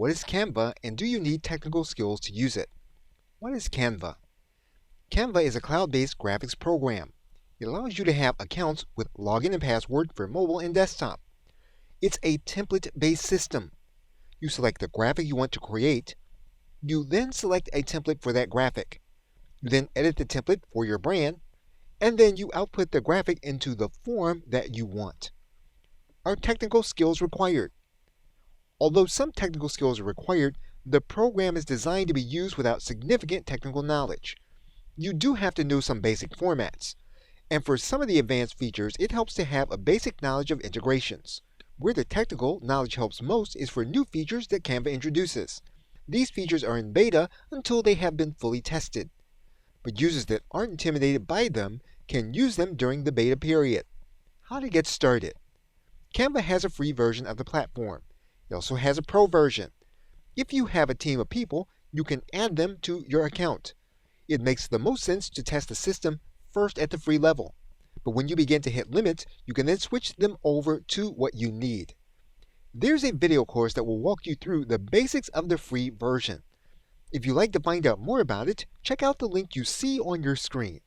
What is Canva, and do you need technical skills to use it? What is Canva? Canva is a cloud-based graphics program. It allows you to have accounts with login and password for mobile and desktop. It's a template-based system. You select the graphic you want to create. You then select a template for that graphic. You then edit the template for your brand, and then you output the graphic into the form that you want. Are technical skills required? Although some technical skills are required, the program is designed to be used without significant technical knowledge. You do have to know some basic formats, and for some of the advanced features, it helps to have a basic knowledge of integrations. Where the technical knowledge helps most is for new features that Canva introduces. These features are in beta until they have been fully tested, but users that aren't intimidated by them can use them during the beta period. How to get started? Canva has a free version of the platform. It also has a pro version. If you have a team of people, you can add them to your account. It makes the most sense to test the system first at the free level. But when you begin to hit limits, you can then switch them over to what you need. There's a video course that will walk you through the basics of the free version. If you'd like to find out more about it, check out the link you see on your screen.